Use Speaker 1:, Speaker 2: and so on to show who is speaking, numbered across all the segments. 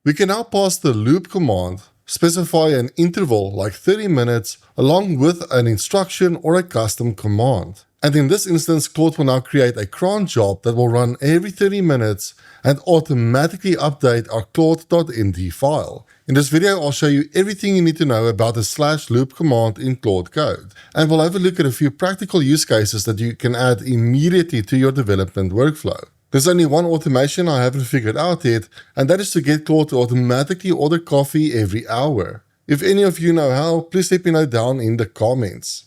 Speaker 1: We can now pass the loop command, specify an interval like 30 minutes along with an instruction or a custom command. And in this instance, Claude will now create a cron job that will run every 30 minutes and automatically update our Claude.md file. In this video, I'll show you everything you need to know about the /loop command in Claude Code. And we'll have a look at a few practical use cases that you can add immediately to your development workflow. There's only one automation I haven't figured out yet, and that is to get Claude to automatically order coffee every hour. If any of you know how, please let me know down in the comments.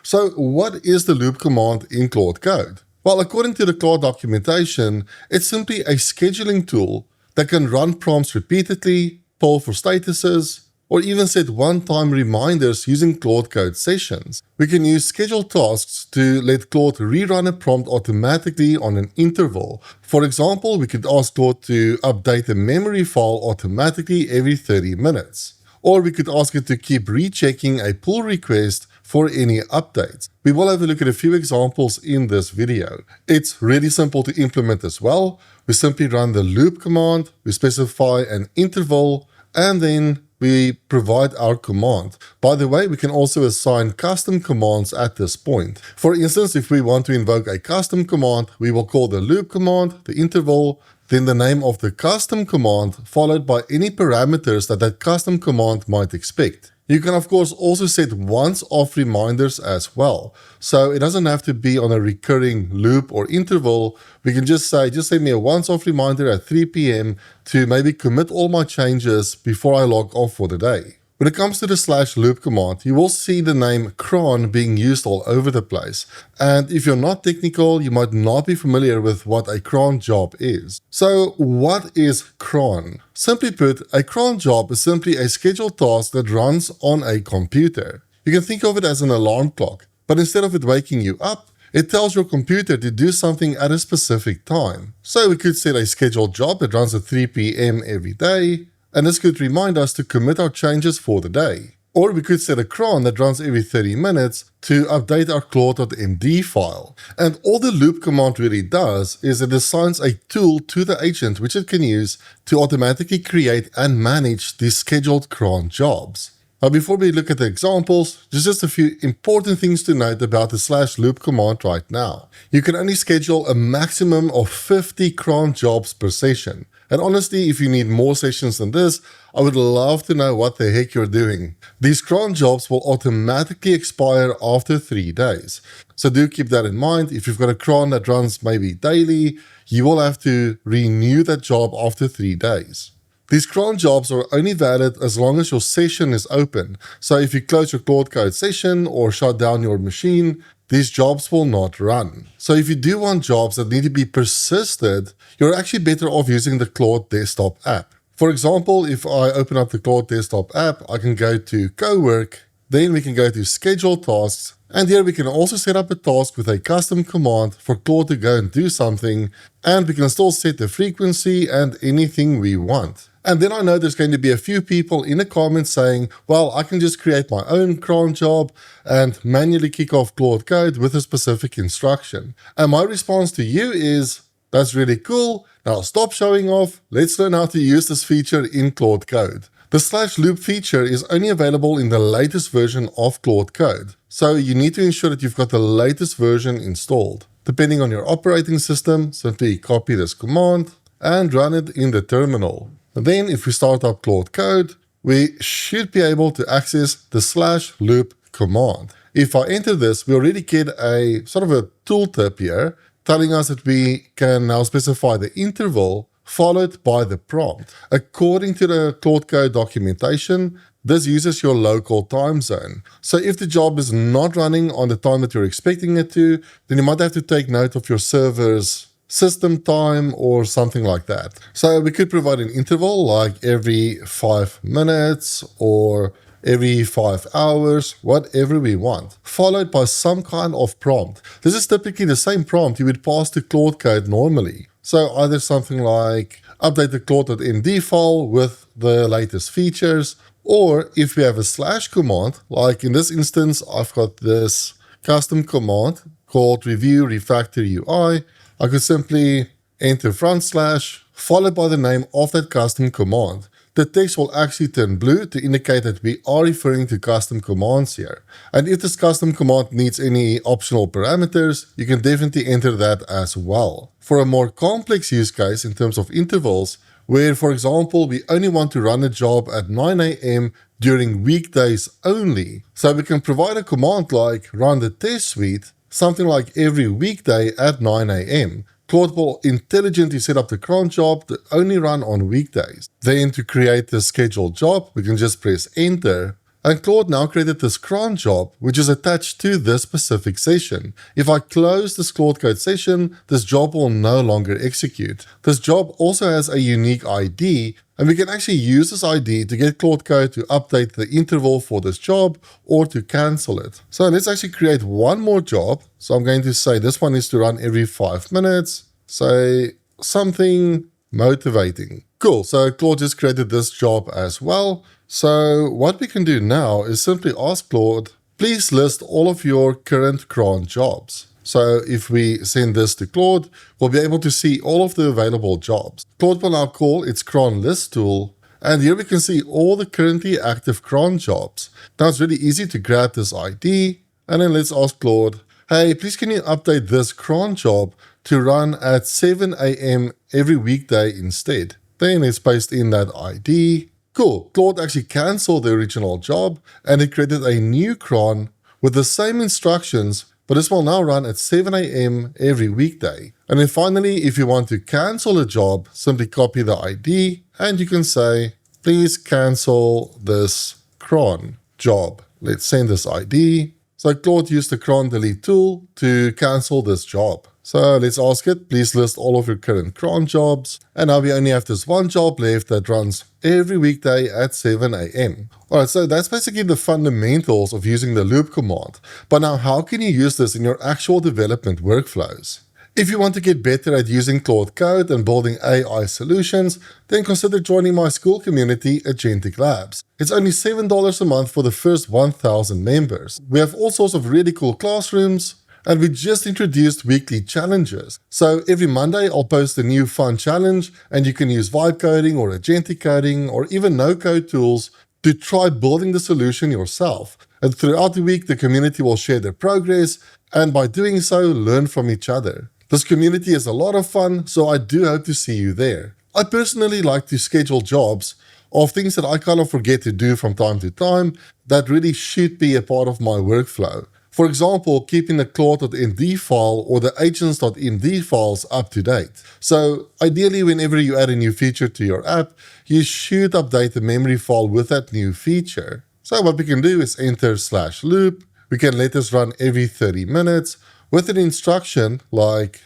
Speaker 1: So what is the loop command in Claude Code? Well, according to the Claude documentation, it's simply a scheduling tool that can run prompts repeatedly, poll for statuses, or even set one-time reminders using Claude Code sessions. We can use scheduled tasks to let Claude rerun a prompt automatically on an interval. For example, we could ask Claude to update a memory file automatically every 30 minutes. Or we could ask it to keep rechecking a pull request for any updates. We will have a look at a few examples in this video. It's really simple to implement as well. We simply run the loop command, we specify an interval, and then we provide our command. By the way, we can also assign custom commands at this point. For instance, if we want to invoke a custom command, we will call the loop command, the interval, then the name of the custom command, followed by any parameters that custom command might expect. You can of course also set once-off reminders as well. So it doesn't have to be on a recurring loop or interval. We can just say, just send me a once-off reminder at 3 p.m. to maybe commit all my changes before I log off for the day. When it comes to the /loop command, you will see the name Cron being used all over the place. And if you're not technical, you might not be familiar with what a cron job is. So what is cron? Simply put, a cron job is simply a scheduled task that runs on a computer. You can think of it as an alarm clock, but instead of it waking you up, it tells your computer to do something at a specific time. So we could set a scheduled job that runs at 3 p.m. every day, and this could remind us to commit our changes for the day. Or we could set a cron that runs every 30 minutes to update our Claude.md file. And all the loop command really does is it assigns a tool to the agent which it can use to automatically create and manage these scheduled cron jobs. Now before we look at the examples, there's just a few important things to note about the /loop command right now. You can only schedule a maximum of 50 cron jobs per session. And honestly, if you need more sessions than this, I would love to know what the heck you're doing. These cron jobs will automatically expire after 3 days. So do keep that in mind. If you've got a cron that runs maybe daily, you will have to renew that job after 3 days. These cron jobs are only valid as long as your session is open. So if you close your Claude Code session or shut down your machine, these jobs will not run. So if you do want jobs that need to be persisted, you're actually better off using the Claude Desktop app. For example, if I open up the Claude Desktop app, I can go to Cowork, then we can go to Schedule Tasks, and here we can also set up a task with a custom command for Claude to go and do something, and we can still set the frequency and anything we want. And then I know there's going to be a few people in the comments saying, well, I can just create my own cron job and manually kick off Claude Code with a specific instruction. And my response to you is, that's really cool. Now stop showing off. Let's learn how to use this feature in Claude Code. The /loop feature is only available in the latest version of Claude Code. So you need to ensure that you've got the latest version installed. Depending on your operating system, simply copy this command and run it in the terminal. Then if we start up Claude Code, we should be able to access the /loop command. If I enter this, we already get a sort of a tooltip here telling us that we can now specify the interval followed by the prompt. According to the Claude Code documentation, this uses your local time zone. So if the job is not running on the time that you're expecting it to, then you might have to take note of your server's system time or something like that. So we could provide an interval like every 5 minutes or every 5 hours, whatever we want, followed by some kind of prompt. This is typically the same prompt you would pass to Claude Code normally. So either something like update the Claude.md file with the latest features, or if we have a / command, like in this instance, I've got this custom command called review refactor UI, I could simply enter // followed by the name of that custom command. The text will actually turn blue to indicate that we are referring to custom commands here. And if this custom command needs any optional parameters, you can definitely enter that as well. For a more complex use case in terms of intervals, where for example we only want to run a job at 9 a.m. during weekdays only, so we can provide a command like run the test suite, something like every weekday at 9 a.m. Claude will intelligently set up the cron job to only run on weekdays. Then to create the scheduled job, we can just press enter. And Claude now created this cron job, which is attached to this specific session. If I close this Claude Code session, this job will no longer execute. This job also has a unique ID, and we can actually use this ID to get Claude Code to update the interval for this job or to cancel it. So let's actually create one more job. So I'm going to say this one is to run every 5 minutes. Say something motivating. Cool, so Claude just created this job as well. So what we can do now is simply ask Claude, please list all of your current cron jobs. So if we send this to Claude, we'll be able to see all of the available jobs. Claude will now call its cron list tool, and here we can see all the currently active cron jobs. Now it's really easy to grab this ID, and then let's ask Claude, hey, please can you update this cron job to run at 7 a.m. every weekday instead. Then let's paste in that ID. Cool, Claude actually canceled the original job, and it created a new cron with the same instructions, but this will now run at 7 a.m. every weekday. And then finally, if you want to cancel a job, simply copy the ID and you can say, please cancel this cron job. Let's send this ID. So Claude used the cron delete tool to cancel this job. So let's ask it, please list all of your current cron jobs. And now we only have this one job left that runs every weekday at 7 a.m. Alright, so that's basically the fundamentals of using the loop command. But now how can you use this in your actual development workflows? If you want to get better at using Claude Code and building AI solutions, then consider joining my school community, Agentic Labs. It's only $7 a month for the first 1,000 members. We have all sorts of really cool classrooms, and we just introduced weekly challenges. So every Monday I'll post a new fun challenge, and you can use vibe coding or agentic coding or even no-code tools to try building the solution yourself. And throughout the week, the community will share their progress, and by doing so, learn from each other. This community is a lot of fun, so I do hope to see you there. I personally like to schedule jobs of things that I kind of forget to do from time to time that really should be a part of my workflow. For example, keeping the Claude.md file or the agents.md files up to date. So ideally, whenever you add a new feature to your app, you should update the memory file with that new feature. So what we can do is enter /loop. We can let this run every 30 minutes with an instruction like,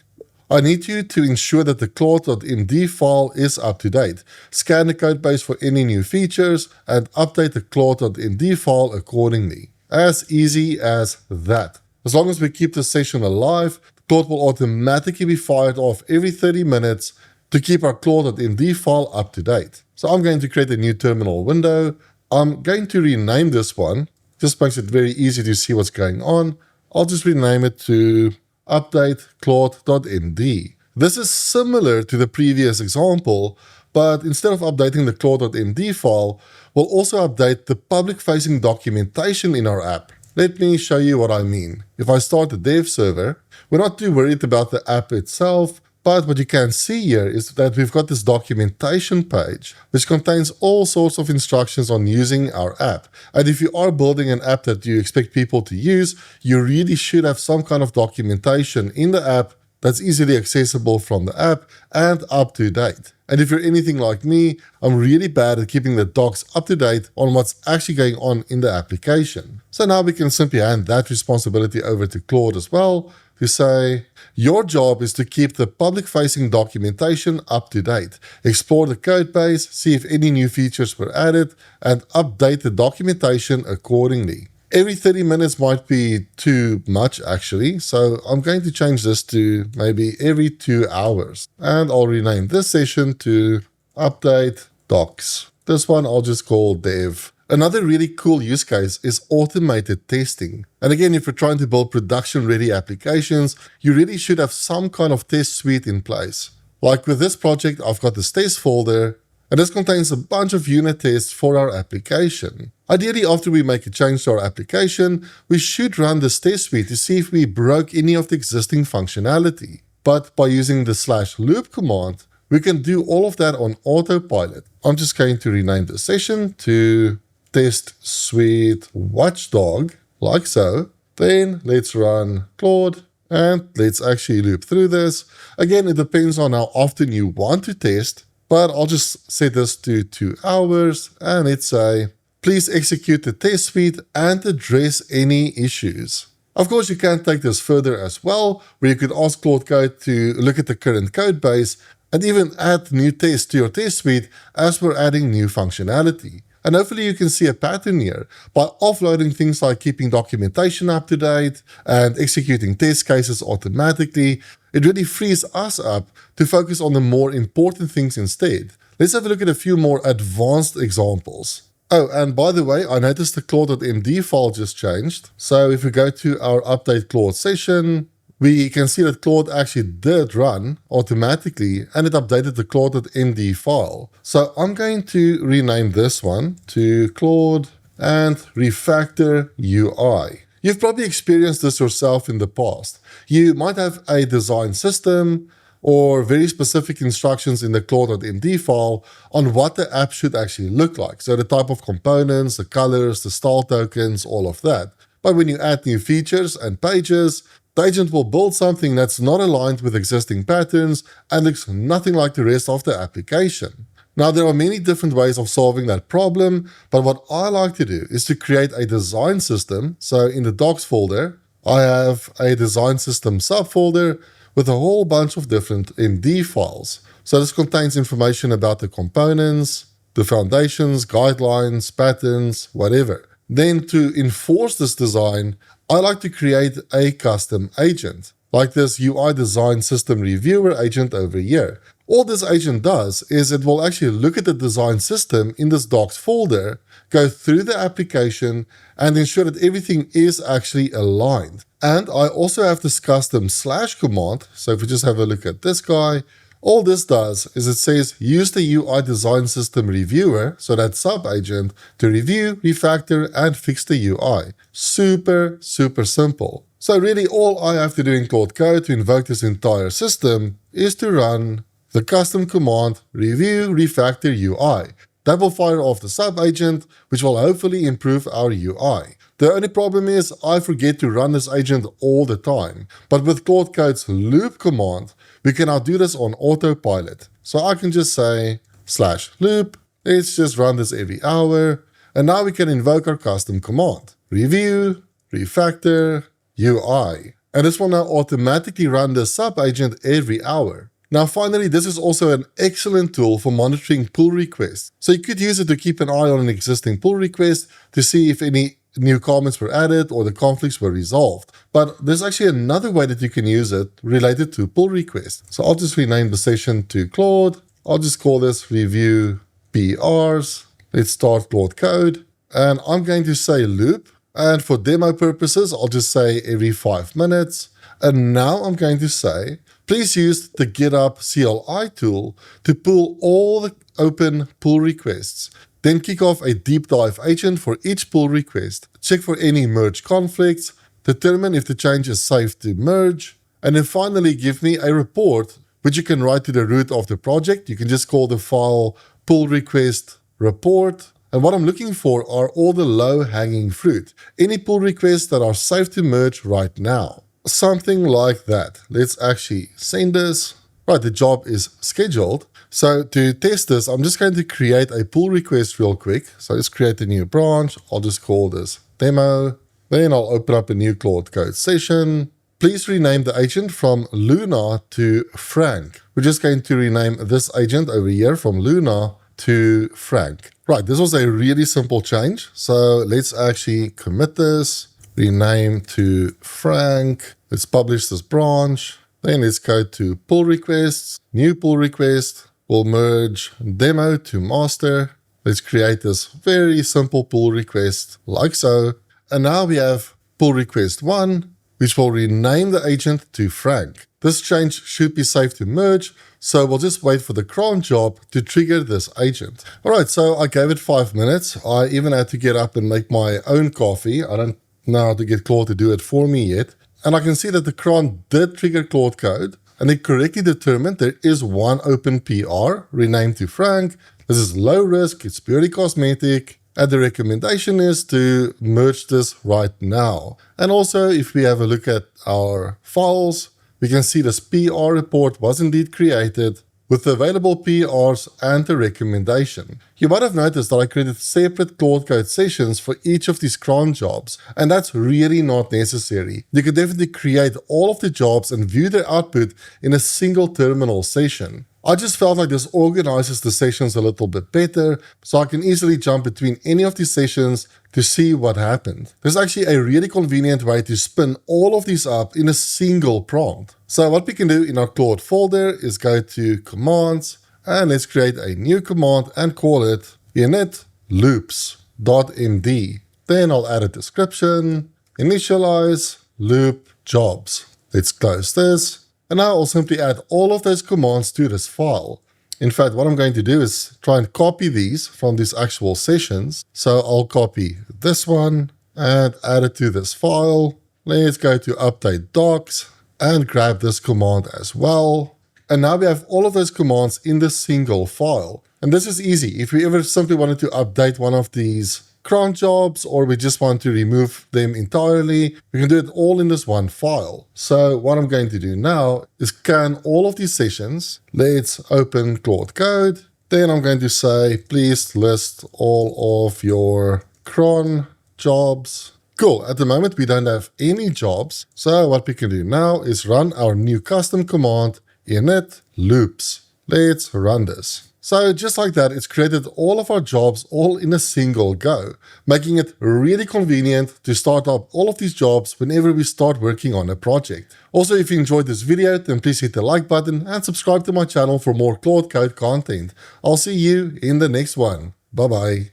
Speaker 1: I need you to ensure that the Claude.md file is up to date. Scan the codebase for any new features and update the Claude.md file accordingly. As easy as that. As long as we keep the session alive, Claude will automatically be fired off every 30 minutes to keep our Claude.md file up to date. So I'm going to create a new terminal window. I'm going to rename this one. Just makes it very easy to see what's going on. I'll just rename it to update Claude.md. This is similar to the previous example, but instead of updating the Claude.md file, we'll also update the public-facing documentation in our app. Let me show you what I mean. If I start the dev server, we're not too worried about the app itself, but what you can see here is that we've got this documentation page, which contains all sorts of instructions on using our app. And if you are building an app that you expect people to use, you really should have some kind of documentation in the app that's easily accessible from the app and up to date. And if you're anything like me, I'm really bad at keeping the docs up to date on what's actually going on in the application. So now we can simply hand that responsibility over to Claude as well to say, your job is to keep the public-facing documentation up to date. Explore the code base, see if any new features were added, and update the documentation accordingly. Every 30 minutes might be too much actually, so I'm going to change this to maybe every 2 hours. And I'll rename this session to update docs. This one I'll just call dev. Another really cool use case is automated testing. And again, if you're trying to build production-ready applications, you really should have some kind of test suite in place. Like with this project, I've got this test folder, and this contains a bunch of unit tests for our application. Ideally, after we make a change to our application, we should run this test suite to see if we broke any of the existing functionality. But by using the /loop command, we can do all of that on autopilot. I'm just going to rename the session to test suite watchdog, like so. Then let's run Claude, and let's actually loop through this. Again, it depends on how often you want to test, but I'll just set this to 2 hours, and let's say, please execute the test suite and address any issues. Of course, you can take this further as well, where you could ask Claude Code to look at the current code base and even add new tests to your test suite as we're adding new functionality. And hopefully you can see a pattern here. By offloading things like keeping documentation up to date and executing test cases automatically, it really frees us up to focus on the more important things instead. Let's have a look at a few more advanced examples. Oh, and by the way, I noticed the Claude.md file just changed. So if we go to our update Claude session, we can see that Claude actually did run automatically, and it updated the Claude.md file. So I'm going to rename this one to Claude and refactor UI. You've probably experienced this yourself in the past. You might have a design system or very specific instructions in the Claude.md file on what the app should actually look like. So the type of components, the colors, the style tokens, all of that. But when you add new features and pages, the agent will build something that's not aligned with existing patterns and looks nothing like the rest of the application. Now, there are many different ways of solving that problem, but what I like to do is to create a design system. So in the docs folder, I have a design system subfolder with a whole bunch of different MD files. So this contains information about the components, the foundations, guidelines, patterns, whatever. Then to enforce this design, I like to create a custom agent, like this UI design system reviewer agent over here. All this agent does is it will actually look at the design system in this docs folder, go through the application, and ensure that everything is actually aligned. And I also have this custom / command. So if we just have a look at this guy, all this does is it says use the UI design system reviewer, so that sub-agent, to review, refactor, and fix the UI. Super, super simple. So really all I have to do in Claude Code to invoke this entire system is to run the custom command review, refactor UI. That will fire off the sub-agent, which will hopefully improve our UI. The only problem is I forget to run this agent all the time. But with Claude Code's loop command, we can now do this on autopilot. So I can just say /loop, let's just run this every hour. And now we can invoke our custom command, review, refactor, UI. And this will now automatically run the sub-agent every hour. Now finally, this is also an excellent tool for monitoring pull requests. So you could use it to keep an eye on an existing pull request to see if any new comments were added or the conflicts were resolved. But there's actually another way that you can use it related to pull requests. So I'll just rename the session to Claude. I'll just call this review PRs. Let's start Claude Code. And I'm going to say loop. And for demo purposes, I'll just say every 5 minutes. And now I'm going to say, please use the GitHub CLI tool to pull all the open pull requests. Then kick off a deep dive agent for each pull request. Check for any merge conflicts, determine if the change is safe to merge, and then finally give me a report which you can write to the root of the project. You can just call the file pull request report. And what I'm looking for are all the low-hanging fruit. Any pull requests that are safe to merge right now. Something like that. Let's actually send this. Right, the job is scheduled. So to test this, I'm just going to create a pull request real quick. So let's create a new branch. I'll just call this demo. Then I'll open up a new Claude Code session. Please rename the agent from Luna to Frank. We're just going to rename this agent over here from Luna to Frank. Right, this was a really simple change. So let's actually commit this, rename to Frank. Let's publish this branch. Then let's go to pull requests, new pull request. We'll merge demo to master. Let's create this very simple pull request like so. And now we have pull request 1, which will rename the agent to Frank. this change should be safe to merge, so we'll just wait for the cron job to trigger this agent. Alright, so I gave it 5 minutes. I even had to get up and make my own coffee. I don't know how to get Claude to do it for me yet. And I can see that the cron did trigger Claude Code, and it correctly determined there is one open PR, renamed to Frank. This is low risk, it's purely cosmetic, and the recommendation is to merge this right now. And also, if we have a look at our files, we can see this PR report was indeed created with the available PRs and the recommendation. You might have noticed that I created separate Claude Code sessions for each of these cron jobs, and that's really not necessary. You can definitely create all of the jobs and view their output in a single terminal session. I just felt like this organizes the sessions a little bit better, so I can easily jump between any of these sessions to see what happened. There's actually a really convenient way to spin all of these up in a single prompt. So what we can do in our Claude folder is go to Commands, and let's create a new command and call it init loops.md. Then I'll add a description, initialize loop jobs. Let's close this. And now I'll simply add all of those commands to this file. In fact, what I'm going to do is try and copy these from these actual sessions. So I'll copy this one and add it to this file. Let's go to update docs and grab this command as well. And now we have all of those commands in this single file. And this is easy. If we ever simply wanted to update one of these cron jobs, or we just want to remove them entirely, we can do it all in this one file. So what I'm going to do now is scan all of these sessions. Let's open Claude Code. Then I'm going to say, please list all of your cron jobs. Cool, at the moment we don't have any jobs. So what we can do now is run our new custom command, init loops. Let's run this. So just like that, it's created all of our jobs all in a single go, making it really convenient to start up all of these jobs whenever we start working on a project. Also, if you enjoyed this video, then please hit the like button and subscribe to my channel for more Claude Code content. I'll see you in the next one. Bye bye.